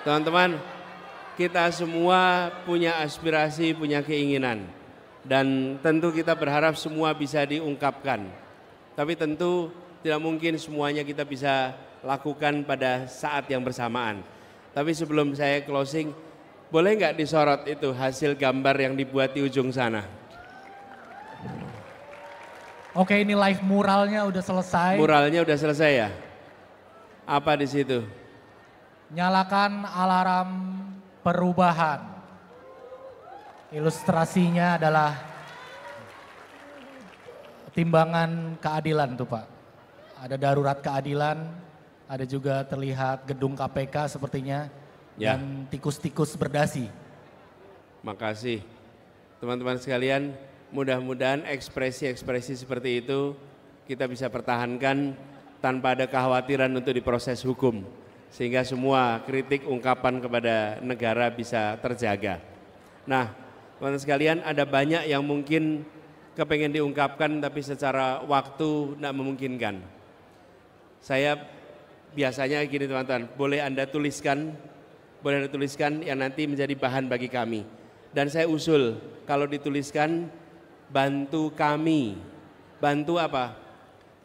Teman-teman, kita semua punya aspirasi, punya keinginan. Dan tentu kita berharap semua bisa diungkapkan. Tapi tentu tidak mungkin semuanya kita bisa lakukan pada saat yang bersamaan. Tapi sebelum saya closing, boleh nggak disorot itu hasil gambar yang dibuat di ujung sana? Oke, ini live muralnya udah selesai. Muralnya udah selesai ya? Apa di situ? Nyalakan alarm perubahan. Ilustrasinya adalah timbangan keadilan tuh Pak. Ada darurat keadilan, ada juga terlihat gedung KPK sepertinya, ya. Dan tikus-tikus berdasi. Makasih. Teman-teman sekalian, mudah-mudahan ekspresi-ekspresi seperti itu kita bisa pertahankan tanpa ada kekhawatiran untuk diproses hukum. Sehingga semua kritik ungkapan kepada negara bisa terjaga. Nah, teman-teman sekalian, ada banyak yang mungkin kepengen diungkapkan tapi secara waktu tidak memungkinkan. Saya biasanya gini teman-teman, boleh Anda tuliskan yang nanti menjadi bahan bagi kami. Dan saya usul, kalau dituliskan, bantu kami. Bantu apa?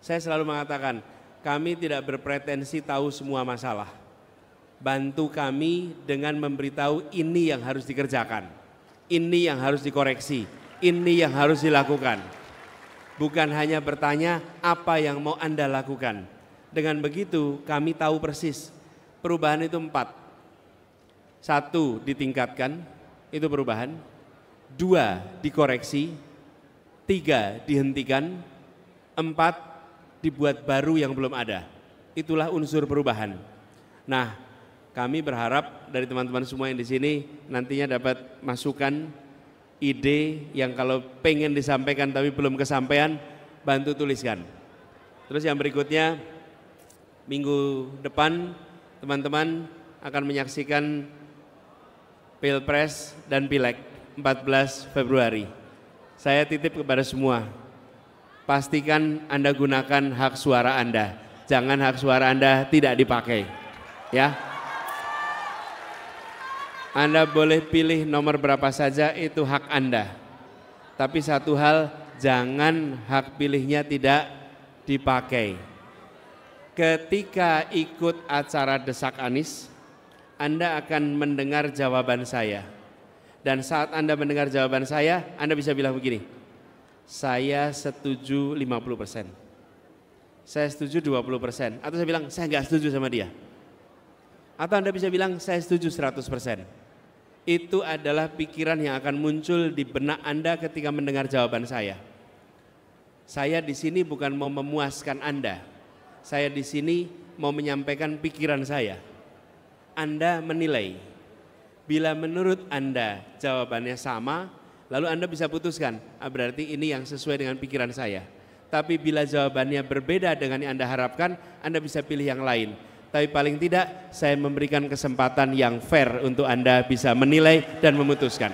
Saya selalu mengatakan, kami tidak berpretensi tahu semua masalah. Bantu kami dengan memberitahu ini yang harus dikerjakan, ini yang harus dikoreksi, ini yang harus dilakukan. Bukan hanya bertanya apa yang mau Anda lakukan. Dengan begitu kami tahu persis perubahan itu 4. 1, ditingkatkan, itu perubahan. 2, dikoreksi. 3, dihentikan. 4, dibuat baru yang belum ada. Itulah unsur perubahan. Nah, kami berharap dari teman-teman semua yang di sini nantinya dapat masukan, ide yang kalau pengen disampaikan tapi belum kesampaian, bantu tuliskan. Terus yang berikutnya, minggu depan teman-teman akan menyaksikan Pilpres dan Pileg 14 Februari. Saya titip kepada semua, pastikan Anda gunakan hak suara Anda. Jangan hak suara Anda tidak dipakai. Ya. Anda boleh pilih nomor berapa saja, itu hak Anda. Tapi satu hal, jangan hak pilihnya tidak dipakai. Ketika ikut acara Desak Anies, Anda akan mendengar jawaban saya. Dan saat Anda mendengar jawaban saya, Anda bisa bilang begini, saya setuju 50%. Saya setuju 20%. Atau saya bilang, saya nggak setuju sama dia. Atau Anda bisa bilang, saya setuju 100%. Itu adalah pikiran yang akan muncul di benak Anda ketika mendengar jawaban saya. Saya di sini bukan mau memuaskan Anda. Saya di sini mau menyampaikan pikiran saya. Anda menilai. Bila menurut Anda jawabannya sama, lalu Anda bisa putuskan, berarti ini yang sesuai dengan pikiran saya. Tapi bila jawabannya berbeda dengan yang Anda harapkan, Anda bisa pilih yang lain. Tapi paling tidak saya memberikan kesempatan yang fair untuk Anda bisa menilai dan memutuskan.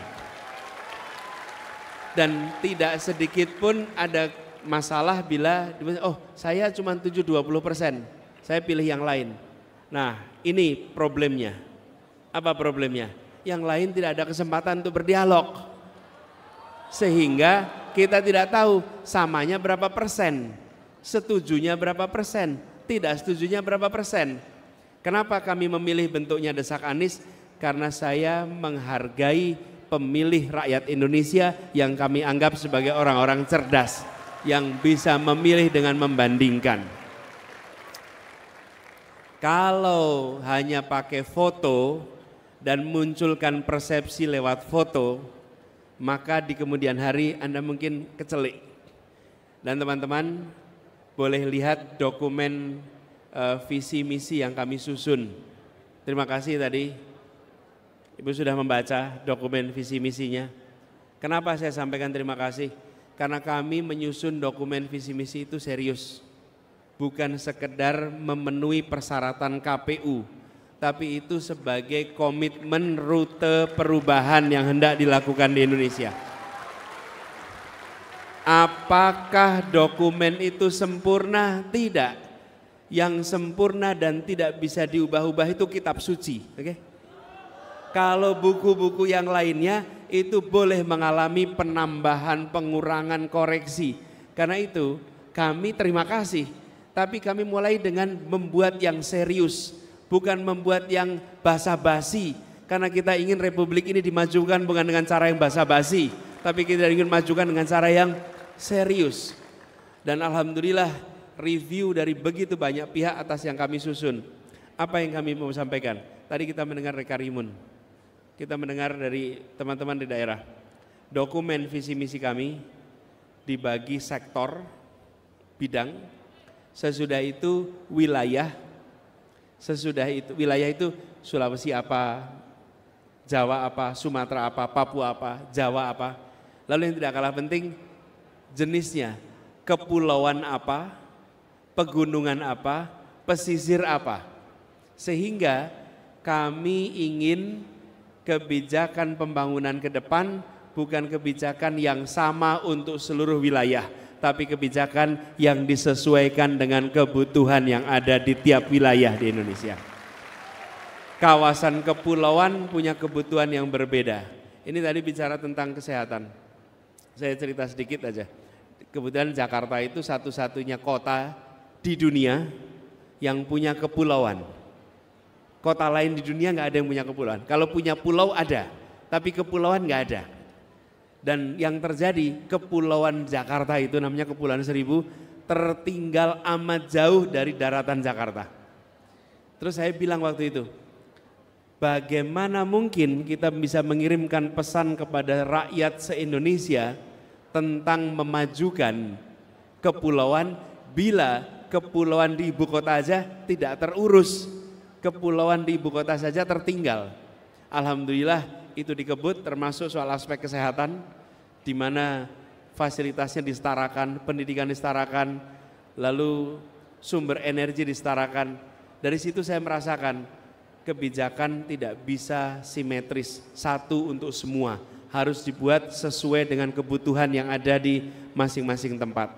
Dan tidak sedikit pun ada masalah bila, oh saya cuma 20%, saya pilih yang lain. Nah ini problemnya. Apa problemnya? Yang lain tidak ada kesempatan untuk berdialog. Sehingga kita tidak tahu samanya berapa persen, setujunya berapa persen, tidak setujunya berapa persen. Kenapa kami memilih bentuknya Desak Anies? Karena saya menghargai pemilih rakyat Indonesia yang kami anggap sebagai orang-orang cerdas yang bisa memilih dengan membandingkan. Kalau hanya pakai foto dan munculkan persepsi lewat foto, maka di kemudian hari Anda mungkin kecelik. Dan teman-teman boleh lihat dokumen visi misi yang kami susun. Terima kasih tadi Ibu sudah membaca dokumen visi misinya. Kenapa saya sampaikan terima kasih? Karena kami menyusun dokumen visi misi itu serius. Bukan sekedar memenuhi persyaratan KPU, tapi itu sebagai komitmen rute perubahan yang hendak dilakukan di Indonesia. Apakah dokumen itu sempurna? Tidak. Yang sempurna dan tidak bisa diubah-ubah itu kitab suci, oke? Kalau buku-buku yang lainnya itu boleh mengalami penambahan, pengurangan, koreksi. Karena itu kami terima kasih, tapi kami mulai dengan membuat yang serius, bukan membuat yang basa-basi. Karena kita ingin republik ini dimajukan bukan dengan cara yang basa-basi, tapi kita ingin majukan dengan cara yang serius. Dan alhamdulillah review dari begitu banyak pihak atas yang kami susun. Apa yang kami mau sampaikan? Tadi kita mendengar Reka Rimun, kita mendengar dari teman-teman di daerah. Dokumen visi misi kami dibagi sektor, bidang, sesudah itu wilayah, sesudah itu wilayah itu Sulawesi apa, Jawa apa, Sumatera apa, Papua apa, Jawa apa. Lalu yang tidak kalah penting jenisnya, kepulauan apa, pegunungan apa, pesisir apa. Sehingga kami ingin kebijakan pembangunan ke depan bukan kebijakan yang sama untuk seluruh wilayah, tapi kebijakan yang disesuaikan dengan kebutuhan yang ada di tiap wilayah di Indonesia. Kawasan kepulauan punya kebutuhan yang berbeda. Ini tadi bicara tentang kesehatan. Saya cerita sedikit aja. Kebetulan Jakarta itu satu-satunya kota di dunia yang punya kepulauan. Kota lain di dunia nggak ada yang punya kepulauan. Kalau punya pulau ada, tapi kepulauan nggak ada. Dan yang terjadi, kepulauan Jakarta itu namanya Kepulauan Seribu, tertinggal amat jauh dari daratan Jakarta. Terus saya bilang waktu itu, bagaimana mungkin kita bisa mengirimkan pesan kepada rakyat se-Indonesia tentang memajukan kepulauan bila kepulauan di ibu kota aja tidak terurus, kepulauan di ibu kota saja tertinggal. Alhamdulillah itu dikebut, termasuk soal aspek kesehatan, di mana fasilitasnya disetarakan, pendidikan disetarakan, lalu sumber energi disetarakan. Dari situ saya merasakan kebijakan tidak bisa simetris, satu untuk semua, harus dibuat sesuai dengan kebutuhan yang ada di masing-masing tempat.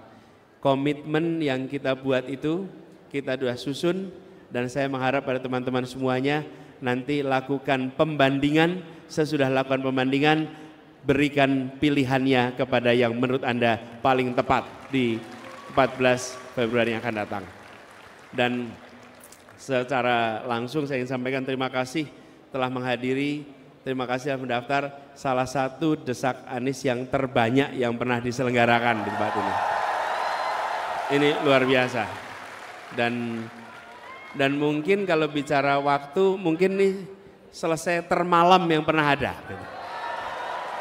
Komitmen yang kita buat itu kita sudah susun, dan saya mengharap pada teman-teman semuanya nanti lakukan pembandingan, sesudah lakukan pembandingan berikan pilihannya kepada yang menurut Anda paling tepat di 14 Februari yang akan datang. Dan secara langsung saya ingin sampaikan terima kasih telah menghadiri, terima kasih telah mendaftar, salah satu desak Anies yang terbanyak yang pernah diselenggarakan di tempat ini. Ini luar biasa. Dan mungkin kalau bicara waktu, mungkin nih selesai termalam yang pernah ada.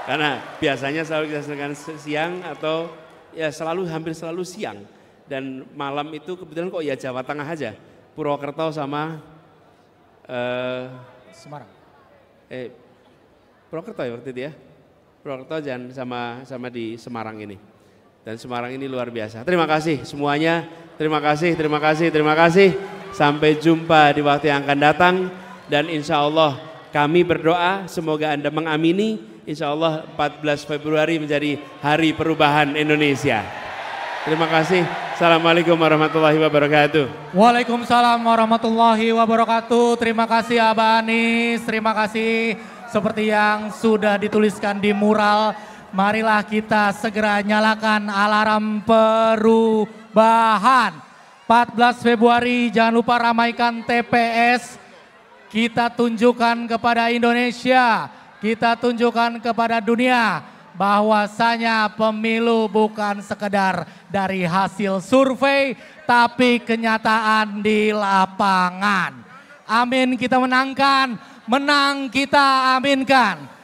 Karena biasanya selalu kita selenggarakan siang atau ya hampir selalu siang. Dan malam itu kebetulan kok ya Jawa Tengah aja. Purwokerto sama Semarang. Purwokerto ya waktu itu ya. Purwokerto dan sama di Semarang ini. Dan Semarang ini luar biasa. Terima kasih semuanya. Terima kasih, terima kasih, terima kasih. Sampai jumpa di waktu yang akan datang. Dan insya Allah kami berdoa semoga Anda mengamini. Insya Allah 14 Februari menjadi hari perubahan Indonesia. Terima kasih. Assalamualaikum warahmatullahi wabarakatuh. Waalaikumsalam warahmatullahi wabarakatuh. Terima kasih Abah Anies. Terima kasih seperti yang sudah dituliskan di mural. Marilah kita segera nyalakan alarm perubahan. 14 Februari jangan lupa ramaikan TPS. Kita tunjukkan kepada Indonesia, kita tunjukkan kepada dunia bahwasanya pemilu bukan sekedar dari hasil survei, tapi kenyataan di lapangan. Amin kita menangkan, menang kita aminkan.